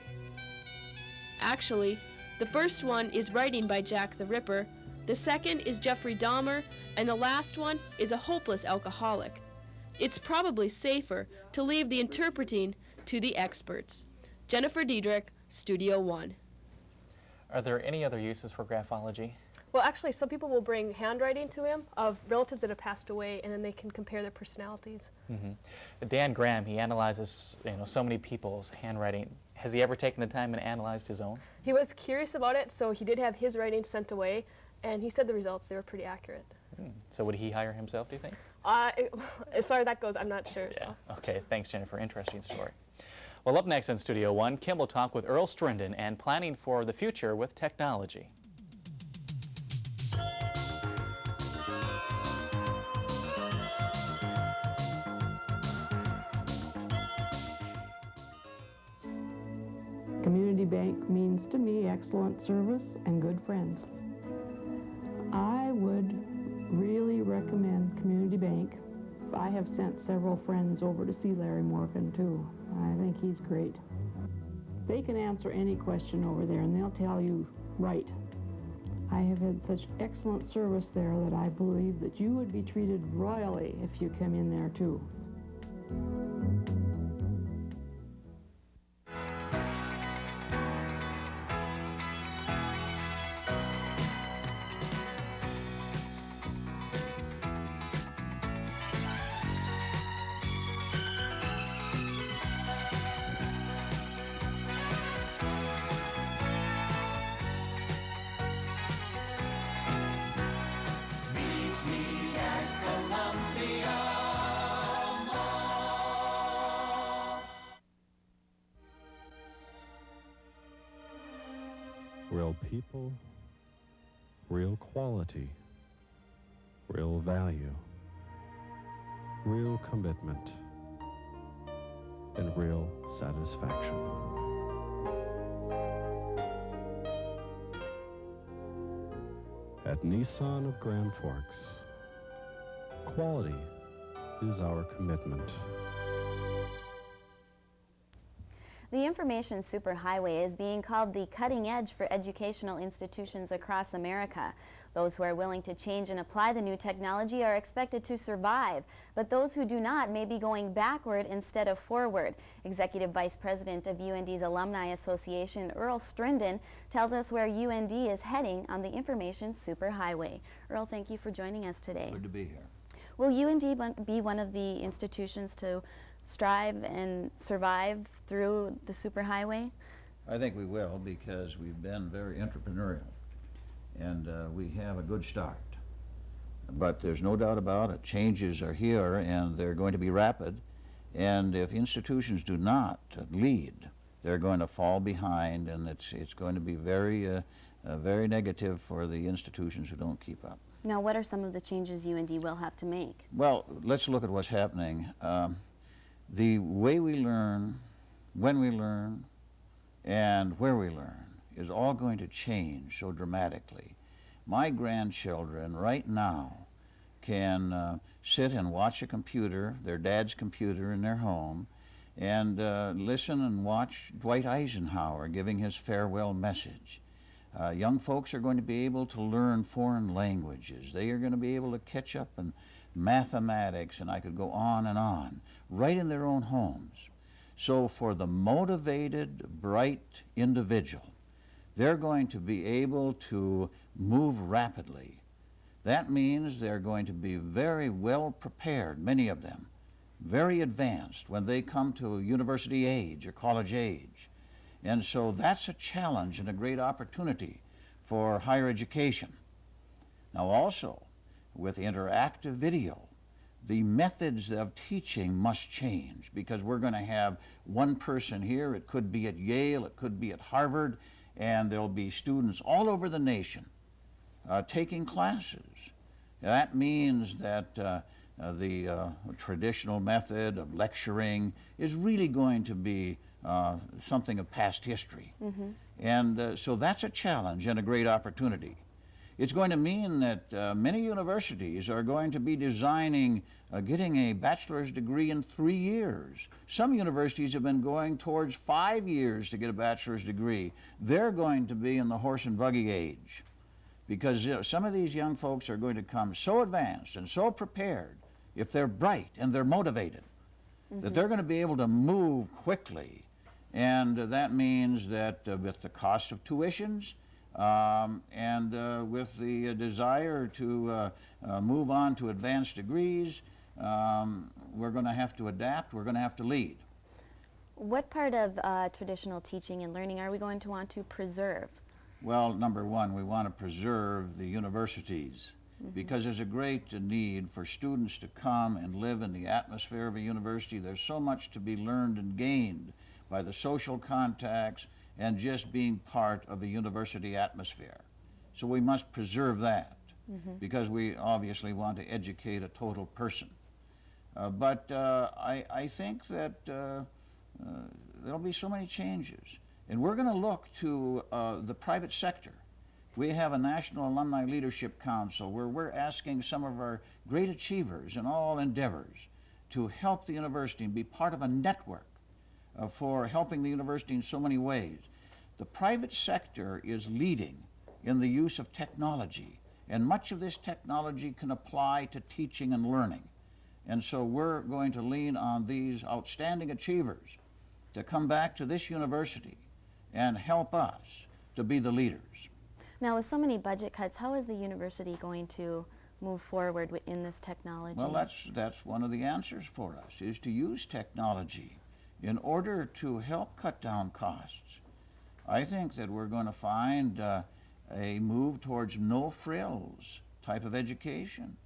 Actually, the first one is Writing by Jack the Ripper, the second is Jeffrey Dahmer, and the last one is a hopeless alcoholic. It's probably safer to leave the interpreting to the experts. Jennifer Diedrich, Studio One. Are there any other uses for graphology? Well, actually, some people will bring handwriting to him of relatives that have passed away, and then they can compare their personalities. Dan Graham, he analyzes so many people's handwriting. Has he ever taken the time and analyzed his own? He was curious about it, so he did have his writing sent away, and he said the results, they were pretty accurate. So would he hire himself, do you think? As far as that goes, I'm not sure. Yeah. So. Okay, thanks, Jennifer. Interesting story. Well, up next in Studio One, Kim will talk with Earl Strinden and planning for the future with technology. Community Bank means to me excellent service and good friends. I would really recommend Community Bank. I have sent several friends over to see Larry Morgan too. I think he's great. They can answer any question over there and they'll tell you right. I have had such excellent service there that I believe that you would be treated royally if you come in there too. Real people, real quality, real value, real commitment, and real satisfaction. At Nissan of Grand Forks, quality is our commitment. The information superhighway is being called the cutting edge for educational institutions across America. Those who are willing to change and apply the new technology are expected to survive, but those who do not may be going backward instead of forward. Executive Vice President of UND's Alumni Association, Earl Strinden, tells us where UND is heading on the information superhighway. Earl, thank you for joining us today. Good to be here. Will UND be one of the institutions to strive and survive through the superhighway? I think we will, because we've been very entrepreneurial and we have a good start. But there's no doubt about it, changes are here and they're going to be rapid, And if institutions do not lead, they're going to fall behind, and it's going to be very, very negative for the institutions who don't keep up. Now, what are some of the changes UND will have to make? Well, let's look at what's happening. The way we learn, when we learn, and where we learn is all going to change so dramatically. My grandchildren right now can sit and watch a computer, their dad's computer in their home, and listen and watch Dwight Eisenhower giving his farewell message. Young folks are going to be able to learn foreign languages. They are going to be able to catch up in mathematics, and I could go on, right in their own homes. So for the motivated, bright individual, they're going to be able to move rapidly. That means they're going to be very well prepared, many of them, very advanced when they come to university age or college age. And so that's a challenge and a great opportunity for higher education. Now also, with interactive video, the methods of teaching must change, because we're going to have one person here. It could be at Yale, it could be at Harvard, and there'll be students all over the nation taking classes. That means that the traditional method of lecturing is really going to be something of past history. And so that's a challenge and a great opportunity. It's going to mean that many universities are going to be designing getting a bachelor's degree in 3 years. Some universities have been going towards 5 years to get a bachelor's degree. They're going to be in the horse and buggy age, because some of these young folks are going to come so advanced and so prepared, if they're bright and they're motivated, that they're going to be able to move quickly. And that means that with the cost of tuitions, and with the desire to move on to advanced degrees, we're going to have to adapt, we're going to have to lead. What part of traditional teaching and learning are we going to want to preserve? Well, number one, we want to preserve the universities, because there's a great need for students to come and live in the atmosphere of a university. There's so much to be learned and gained by the social contacts and just being part of a university atmosphere. So we must preserve that, because we obviously want to educate a total person. But I think that there'll be so many changes. And we're going to look to the private sector. We have a National Alumni Leadership Council where we're asking some of our great achievers in all endeavors to help the university and be part of a network for helping the university in so many ways. The private sector is leading in the use of technology, and much of this technology can apply to teaching and learning. And so we're going to lean on these outstanding achievers to come back to this university and help us to be the leaders. Now, with so many budget cuts, how is the university going to move forward in this technology? Well, that's one of the answers for us, is to use technology in order to help cut down costs. I think that we're going to find a move towards no-frills type of education,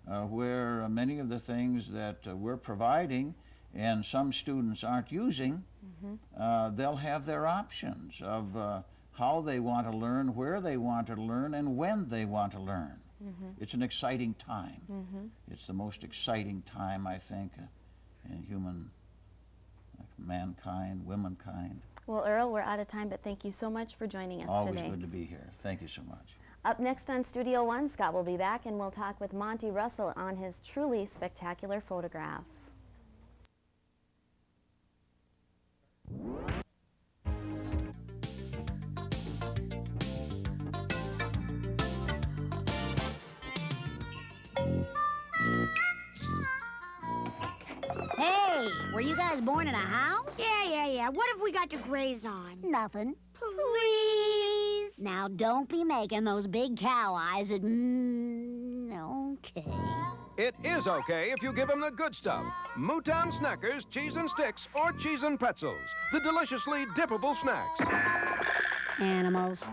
where many of the things that we're providing and some students aren't using, they'll have their options of how they want to learn, where they want to learn, and when they want to learn. It's an exciting time. It's the most exciting time, I think, in mankind, womankind. Well, Earl, we're out of time, but thank you so much for joining us today. Always good to be here. Thank you so much. Up next on Studio One, Scott will be back, and we'll talk with Monty Russell on his truly spectacular photographs. Hey, were you guys born in a house? Yeah. What have we got to graze on? Nothing. Please? Now, don't be making those big cow eyes at... okay. It is okay if you give them the good stuff. Mootown Snackers, cheese and sticks, or cheese and pretzels. The deliciously dippable snacks. Animals.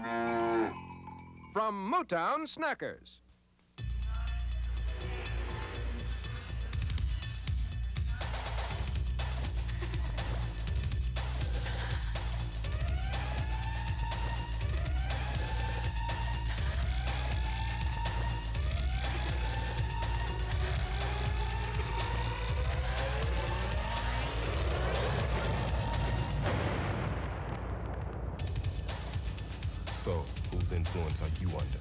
From Mootown Snackers. whose influence are you under?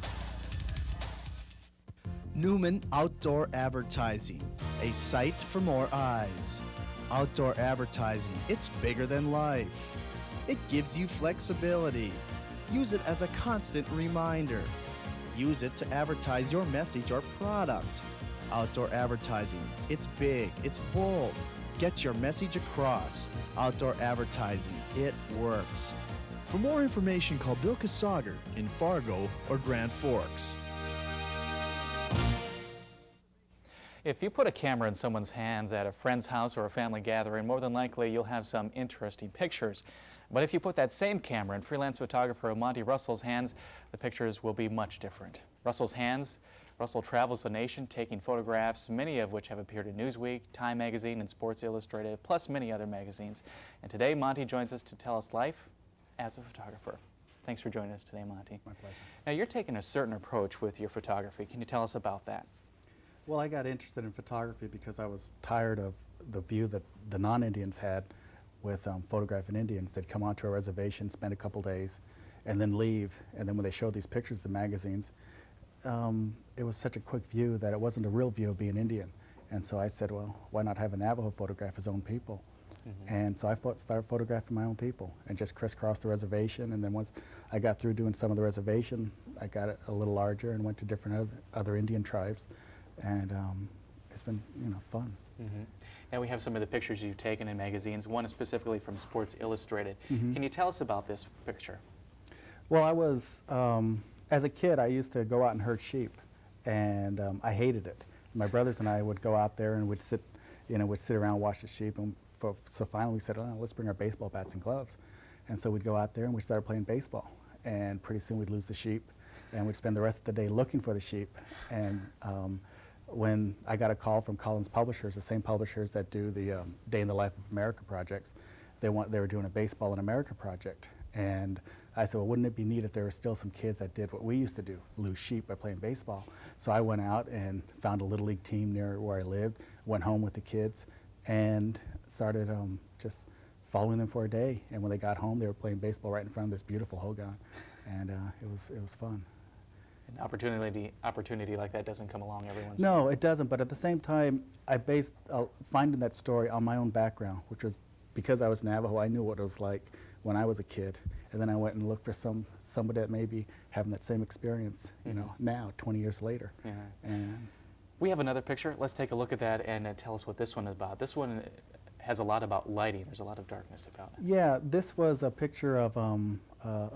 Newman Outdoor Advertising, a sight for more eyes. Outdoor advertising, it's bigger than life. It gives you flexibility. Use it as a constant reminder. Use it to advertise your message or product. Outdoor advertising, it's big, it's bold. Get your message across. Outdoor advertising, it works. For more information, call Bill Kasager in Fargo or Grand Forks. If you put a camera in someone's hands at a friend's house or a family gathering, more than likely you'll have some interesting pictures. But if you put that same camera in freelance photographer Monty Russell's hands, the pictures will be much different. Russell travels the nation taking photographs, many of which have appeared in Newsweek, Time Magazine, and Sports Illustrated, plus many other magazines. And today, Monty joins us to tell us life as a photographer. Thanks for joining us today, Monty. My pleasure. Now, you're taking a certain approach with your photography. Can you tell us about that? Well, I got interested in photography because I was tired of the view that the non-Indians had with photographing Indians. They'd come onto a reservation, spend a couple days, and then leave. And then when they showed these pictures to the magazines, it was such a quick view that it wasn't a real view of being Indian. And so I said, well, why not have a Navajo photograph his own people? And so I started photographing my own people and just crisscrossed the reservation. And then once I got through doing some of the reservation, I got it a little larger and went to different other Indian tribes. And it's been, fun. Now we have some of the pictures you've taken in magazines. One is specifically from Sports Illustrated. Can you tell us about this picture? Well, I was, as a kid, I used to go out and herd sheep, and I hated it. My brothers and I would go out there and would sit around and watch the sheep. And so finally we said, oh, let's bring our baseball bats and gloves. And so we'd go out there and we started playing baseball. And pretty soon we'd lose the sheep, and we'd spend the rest of the day looking for the sheep. And when I got a call from Collins Publishers, the same publishers that do the Day in the Life of America projects, they were doing a Baseball in America project. And I said, well, wouldn't it be neat if there were still some kids that did what we used to do, lose sheep by playing baseball? So I went out and found a Little League team near where I lived, went home with the kids, and started just following them for a day. And when they got home, they were playing baseball right in front of this beautiful hogan. And it was fun. An opportunity like that doesn't come along every once in a while. No, it doesn't, but at the same time, I based finding that story on my own background, which was because I was Navajo, I knew what it was like when I was a kid. And then I went and looked for somebody that may be having that same experience, now, 20 years later. And we have another picture. Let's take a look at that and tell us what this one is about. This one has a lot about lighting. There's a lot of darkness about it. Yeah, this was a picture of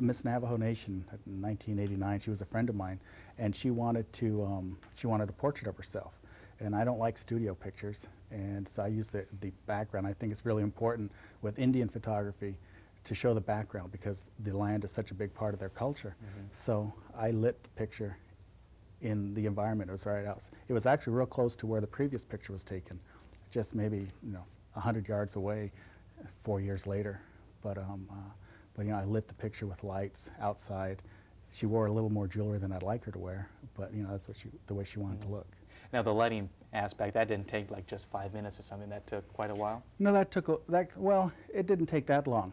Miss Navajo Nation in 1989. She was a friend of mine, and she wanted a portrait of herself. And I don't like studio pictures, and so I used the background. I think it's really important with Indian photography to show the background because the land is such a big part of their culture. So I lit the picture in the environment. It was right out. It was actually real close to where the previous picture was taken, just maybe 100 yards away 4 years later. But I lit the picture with lights outside. She wore a little more jewelry than I'd like her to wear, but that's the way she wanted to look. Now the lighting aspect, that didn't take like just 5 minutes or something. That took quite a while. No, well, it didn't take that long.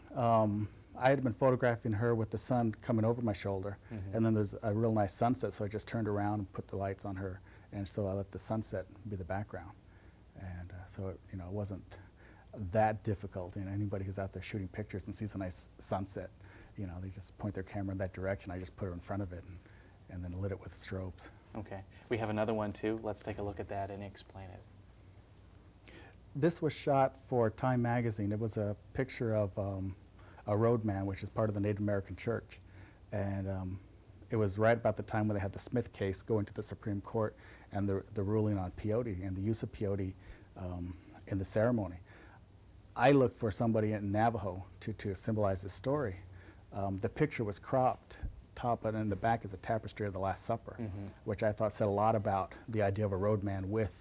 I had been photographing her with the sun coming over my shoulder, and then there's a real nice sunset, so I just turned around and put the lights on her, and so I let the sunset be the background. And so it wasn't that difficult. Anybody who's out there shooting pictures and sees a nice sunset, they just point their camera in that direction. I just put her in front of it and then lit it with strobes. Okay. We have another one too. Let's take a look at that and explain it. This was shot for Time Magazine. It was a picture of a roadman, which is part of the Native American Church. And it was right about the time when they had the Smith case going to the Supreme Court and the ruling on peyote and the use of peyote in the ceremony. I looked for somebody in Navajo to symbolize this story. The picture was cropped, top and in the back is a tapestry of the Last Supper, which I thought said a lot about the idea of a roadman with,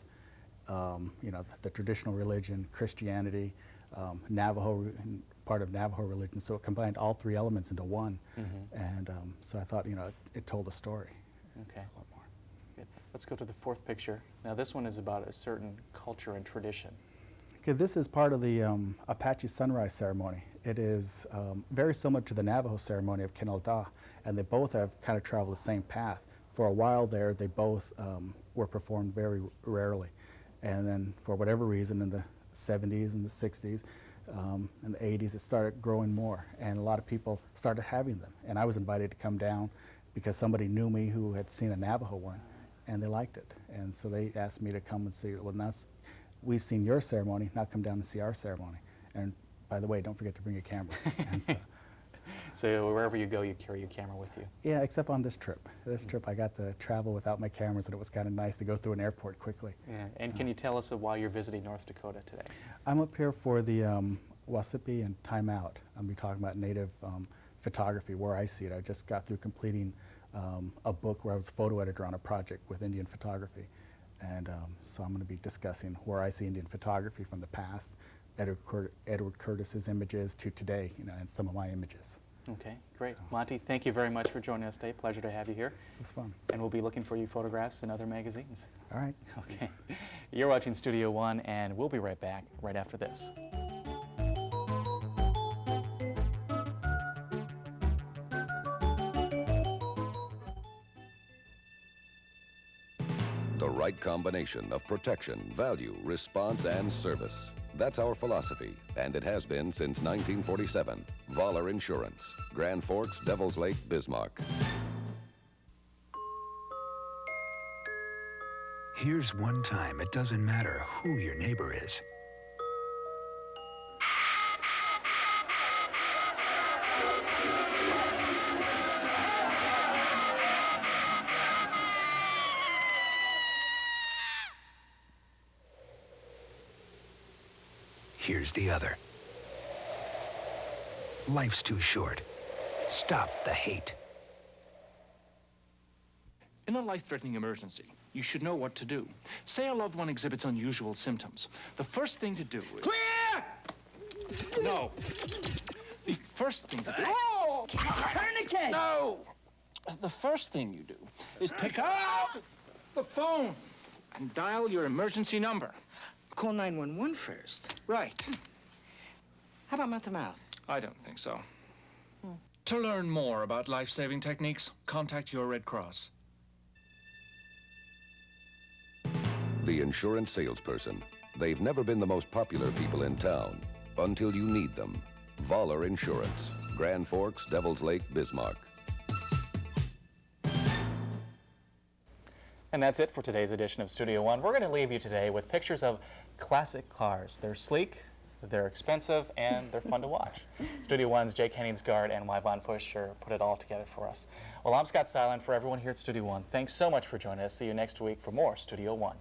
the traditional religion, Christianity, Navajo, part of Navajo religion. So it combined all three elements into one, and so I thought, it told a story. Okay. A lot more. Good. Let's go to the fourth picture. Now this one is about a certain culture and tradition. Okay, this is part of the Apache sunrise ceremony. It is very similar to the Navajo ceremony of Kenalda, and they both have kind of traveled the same path. For a while there, they both were performed very rarely. And then for whatever reason, in the 70s and the 60s and the 80s, it started growing more, and a lot of people started having them. And I was invited to come down because somebody knew me who had seen a Navajo one, and they liked it. And so they asked me to come and see, well, now we've seen your ceremony, now come down and see our ceremony. And by the way, don't forget to bring your camera. And so wherever you go, you carry your camera with you? Yeah, except on this trip. This trip I got to travel without my cameras, and it was kind of nice to go through an airport quickly. Yeah. And can you tell us why you're visiting North Dakota today? I'm up here for the Wasippi and Time Out. I'll be talking about Native photography, where I see it. I just got through completing a book where I was a photo editor on a project with Indian photography. And so I'm going to be discussing where I see Indian photography from the past, Edward Curtis's images to today, and some of my images. Okay, great. So. Monty, thank you very much for joining us today. Pleasure to have you here. It was fun. And we'll be looking for your photographs in other magazines. All right. Okay. You're watching Studio One, and we'll be right back right after this. The right combination of protection, value, response, and service. That's our philosophy, and it has been since 1947. Voller Insurance, Grand Forks, Devils Lake, Bismarck. Here's one time it doesn't matter who your neighbor is. Here's the other. Life's too short. Stop the hate. In a life-threatening emergency, you should know what to do. Say a loved one exhibits unusual symptoms. The first thing to do is... Clear! No. The first thing to do... Oh! Tourniquet! No! The first thing you do is pick up the phone and dial your emergency number. Call 911 first. Right. How about mouth-to-mouth? I don't think so. To learn more about life-saving techniques, contact your Red Cross. The insurance salesperson. They've never been the most popular people in town until you need them. Voller Insurance, Grand Forks, Devils Lake, Bismarck. And that's it for today's edition of Studio One. We're going to leave you today with pictures of classic cars. They're sleek, they're expensive, and they're fun to watch. Studio One's Jake Henningsgaard and Yvonne Fuscher put it all together for us. Well, I'm Scott Silen. For everyone here at Studio One, thanks so much for joining us. See you next week for more Studio One.